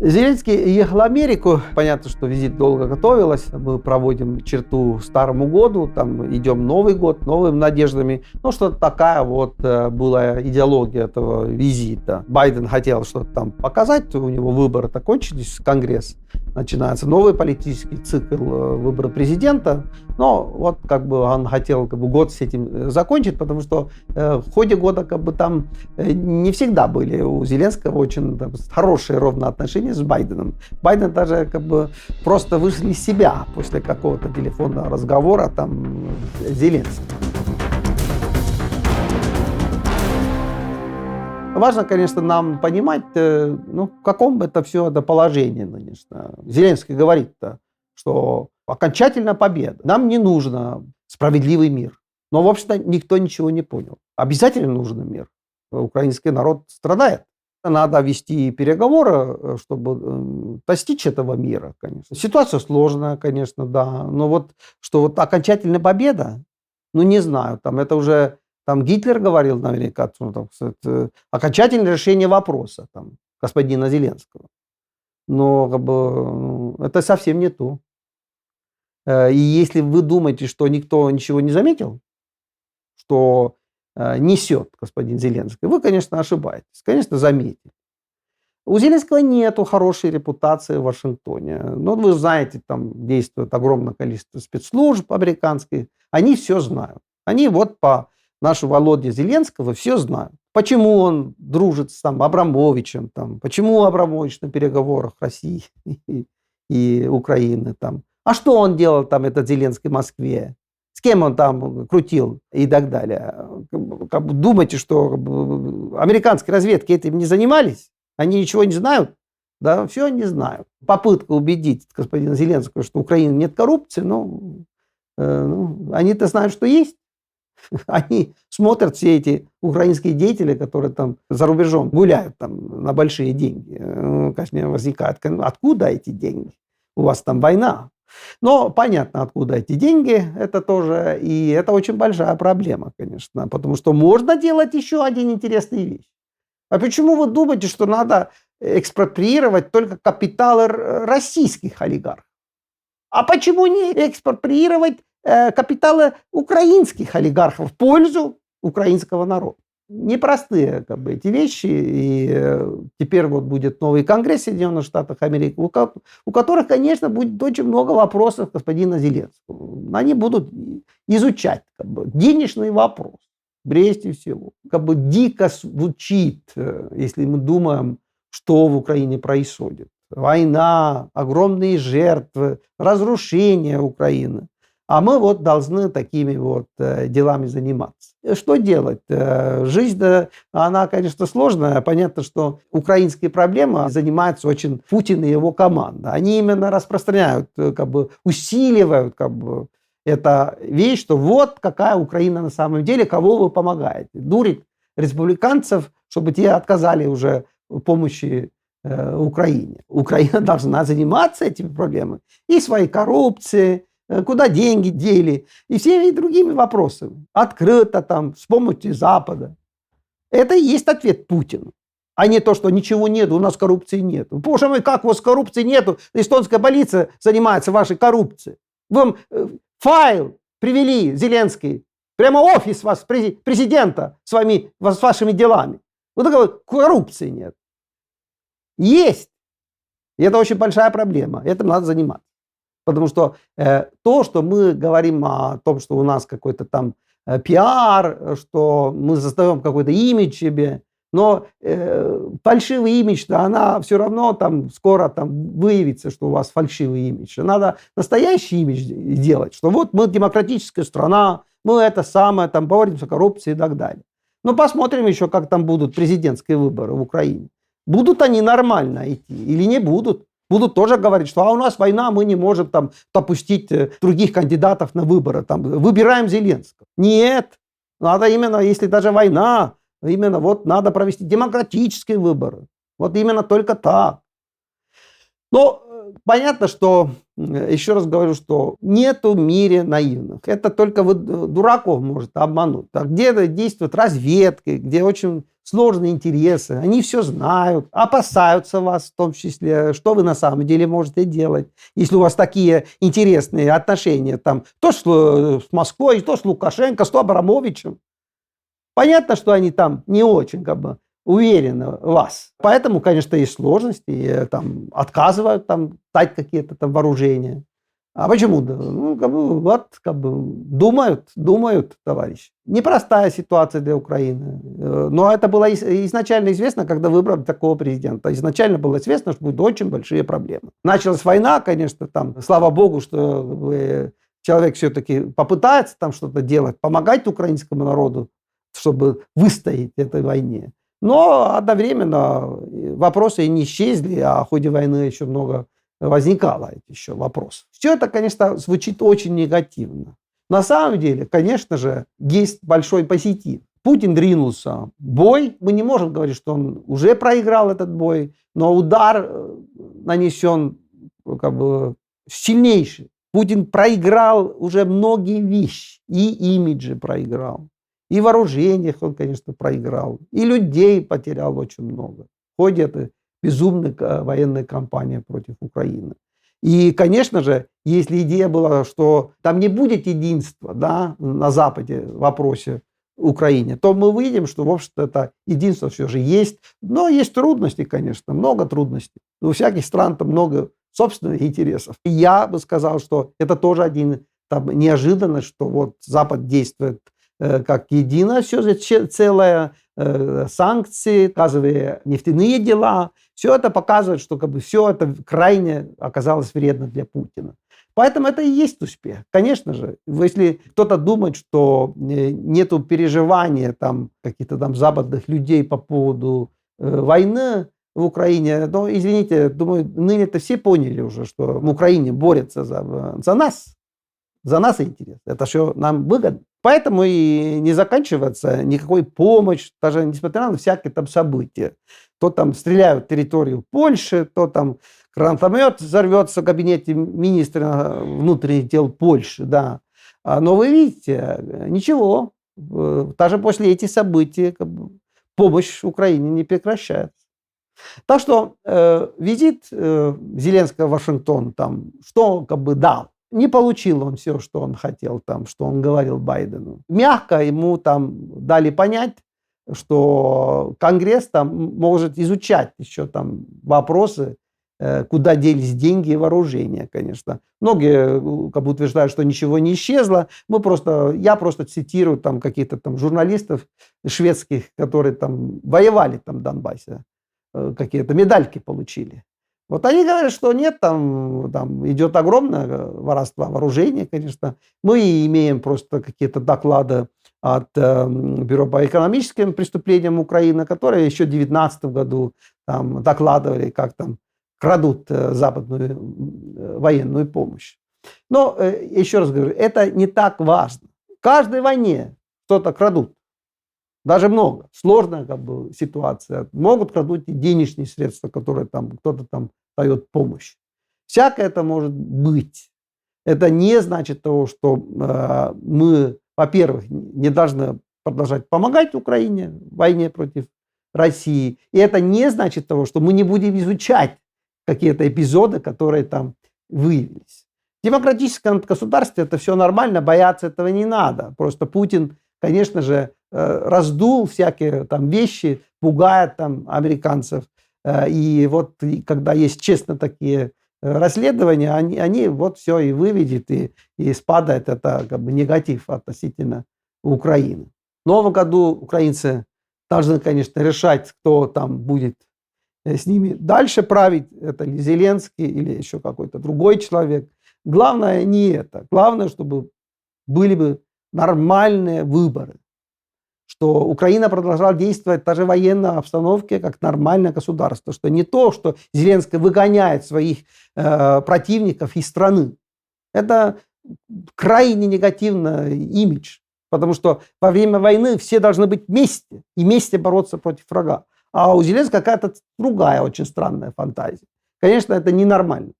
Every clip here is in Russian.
Зеленский ехал в Америку. Понятно, что визит долго готовилась. Мы проводим черту Старому году, там идем Новый год, новыми надеждами. Ну, что-то такая вот была идеология этого визита. Байден хотел что-то там показать, у него выборы-то кончились, Конгресс. Начинается новый политический цикл выбора президента. Но вот как бы он хотел год с этим закончить, потому что в ходе года там не всегда были у Зеленского очень хорошие ровно отношения с Байденом. Байден даже просто вышел из себя после какого-то телефонного разговора с Зеленским. Важно, конечно, нам понимать, в каком это все положении, конечно. Зеленский говорит-то, что окончательная победа. Нам не нужно справедливый мир. Но, в общем-то, никто ничего не понял. Обязательно нужен мир. Украинский народ страдает. Надо вести переговоры, чтобы достичь этого мира, конечно. Ситуация сложная, конечно, да. Но что окончательная победа, не знаю, это уже Гитлер говорил наверняка, окончательное решение вопроса господина Зеленского. Но это совсем не то. И если вы думаете, что никто ничего не заметил, что несет господин Зеленский, вы, конечно, ошибаетесь. Конечно, заметили. У Зеленского нету хорошей репутации в Вашингтоне. Вы знаете, там действует огромное количество спецслужб американских. Они все знают. Они по нашему Володе Зеленского все знают. Почему он дружит с Абрамовичем, почему Абрамович на переговорах России и Украины. А что он делал этот Зеленский в Москве? С кем он крутил и так далее. Думаете, что американские разведки этим не занимались? Они ничего не знают? Да, все они знают. Попытка убедить господина Зеленского, что в Украине нет коррупции, они-то знают, что есть. Они смотрят все эти украинские деятели, которые за рубежом гуляют на большие деньги. Конечно, возникает, откуда эти деньги? У вас война. Но понятно, откуда эти деньги, это тоже, и это очень большая проблема, конечно, потому что можно делать еще один интересный вещь. А почему вы думаете, что надо экспроприировать только капиталы российских олигархов? А почему не экспроприировать капиталы украинских олигархов в пользу украинского народа? Непростые эти вещи, и теперь будет новый Конгресс Соединенных Штатов Америки, у которых, конечно, будет очень много вопросов господина Зеленского. Они будут изучать денежный вопрос, прежде всего. Дико звучит, если мы думаем, что в Украине происходит. Война, огромные жертвы, разрушение Украины. А мы должны такими делами заниматься. Что делать? Жизнь, она, конечно, сложная. Понятно, что украинские проблемы занимаются очень Путин и его команда. Они именно распространяют, усиливают эту вещь, что какая Украина на самом деле, кого вы помогаете. Дурить республиканцев, чтобы те отказали уже в помощи Украине. Украина должна заниматься этими проблемами. И своей коррупцией, куда деньги дели, и всеми другими вопросами. Открыто с помощью Запада. Это и есть ответ Путину. А не то, что ничего нет, у нас коррупции нет. Боже мой, как у вас коррупции нету? Эстонская полиция занимается вашей коррупцией. Вам файл привели, Зеленский, прямо офис вас, президента, с вашими делами. Такой коррупции нет. Есть. И это очень большая проблема. Этим надо заниматься. Потому что то, что мы говорим о том, что у нас какой-то пиар, что мы создаем какой-то имидж себе, но фальшивый имидж, она все равно скоро выявится, что у вас фальшивый имидж. Надо настоящий имидж делать, что мы демократическая страна, мы это самое, боремся с коррупцией и так далее. Но посмотрим еще, как будут президентские выборы в Украине. Будут они нормально идти или не будут? Будут тоже говорить, что у нас война, мы не можем допустить других кандидатов на выборы. Выбираем Зеленского. Нет. Надо именно, если даже война, именно надо провести демократические выборы. Именно только так. Но понятно, что, еще раз говорю, что нету в мире наивных. Это только дураков может обмануть. А где действуют разведки, где очень сложные интересы, они все знают, опасаются вас в том числе, что вы на самом деле можете делать, если у вас такие интересные отношения там, то с Москвой, то с Лукашенко, то с Абрамовичем. Понятно, что они там не очень уверены в вас. Поэтому, конечно, есть сложности, и, там, отказывают там, дать какие-то там вооружения. А почему? Ну, думают, товарищи. Непростая ситуация для Украины. Но это было изначально известно, когда выбрали такого президента. Изначально было известно, что будут очень большие проблемы. Началась война, конечно, там, слава богу, что человек все-таки попытается там что-то делать, помогать украинскому народу, чтобы выстоять в этой войне. Но одновременно вопросы не исчезли, а в ходе войны еще много возникало еще вопросов. Все это, конечно, звучит очень негативно. На самом деле, конечно же, есть большой позитив. Путин ринулся в бой. Мы не можем говорить, что он уже проиграл этот бой, но удар нанесен сильнейший. Путин проиграл уже многие вещи. И имиджи проиграл. И в вооружениях он, конечно, проиграл. И людей потерял очень много в ходе этой безумной военной кампании против Украины. И, конечно же, если идея была, что там не будет единства, да, на Западе в вопросе Украине, то мы видим, что, в общем-то, это единство все же есть. Но есть трудности, конечно, много трудностей. У всяких стран там много собственных интересов. И я бы сказал, что это тоже один там неожиданность, что вот Запад действует как единое все целое, санкции, газовые нефтяные дела. Все это показывает, что все это крайне оказалось вредно для Путина. Поэтому это и есть успех. Конечно же, если кто-то думает, что нету переживания там, каких-то там западных людей по поводу войны в Украине, то, извините, думаю, ныне-то все поняли уже, что в Украине борются за нас. За нас интерес. Это все нам выгодно. Поэтому и не заканчивается никакой помощь, даже несмотря на всякие там события. То там стреляют в территорию Польши, то там гранатомет взорвется в кабинете министра внутренних дел Польши. Да. Но вы видите, ничего. Даже после этих событий помощь Украине не прекращается. Так что визит Зеленского в Вашингтон, там, что дал? Не получил он все, что он хотел, там, что он говорил Байдену. Мягко ему там дали понять, что Конгресс там может изучать еще там вопросы, куда делись деньги и вооружения, конечно. Многие утверждают, что ничего не исчезло. Я просто цитирую там каких-то там журналистов шведских, которые там воевали там в Донбассе, какие-то медальки получили. Вот они говорят, что нет, там идет огромное воровство вооружения, конечно. Мы имеем просто какие-то доклады от Бюро по экономическим преступлениям Украины, которые еще в 2019 году там докладывали, как там крадут западную военную помощь. Но, еще раз говорю, это не так важно. В каждой войне что-то крадут. Даже много. Сложная ситуация. Могут крадут и денежные средства, которые там кто-то там дает помощь. Всякое это может быть. Это не значит того, что мы, во-первых, не должны продолжать помогать Украине в войне против России. И это не значит того, что мы не будем изучать какие-то эпизоды, которые там выявились. В демократическом государстве это все нормально, бояться этого не надо. Просто Путин, конечно же, раздул всякие там вещи, пугает там американцев. И вот когда есть честно такие расследования, они вот все и выведет, и спадает это негатив относительно Украины. В новом году украинцы должны, конечно, решать, кто там будет с ними дальше править. Это ли Зеленский или еще какой-то другой человек. Главное не это. Главное, чтобы были бы нормальные выборы. Что Украина продолжала действовать даже в военной обстановке как нормальное государство. Что не то, что Зеленский выгоняет своих противников из страны. Это крайне негативный имидж. Потому что во время войны все должны быть вместе. И вместе бороться против врага. А у Зеленского какая-то другая очень странная фантазия. Конечно, это ненормально.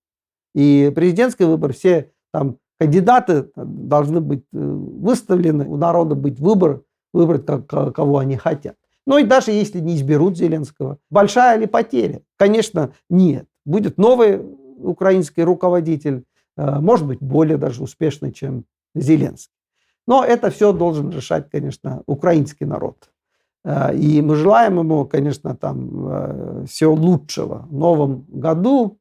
И президентский выбор, все там кандидаты должны быть выставлены, у народа быть выбор, выбрать, кого они хотят. Ну и даже если не изберут Зеленского, большая ли потеря? Конечно, нет. Будет новый украинский руководитель, может быть, более даже успешный, чем Зеленский. Но это все должен решать, конечно, украинский народ. И мы желаем ему, конечно, там всего лучшего в новом году.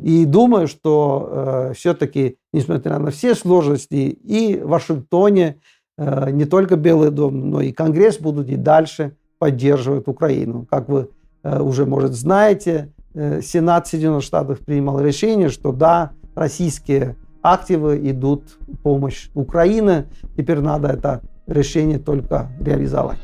И думаю, что все-таки, несмотря на все сложности, и в Вашингтоне не только Белый дом, но и Конгресс будут и дальше поддерживать Украину. Как вы уже, может, знаете, Сенат Соединенных Штатов принимал решение, что да, российские активы идут в помощь Украине. Теперь надо это решение только реализовать.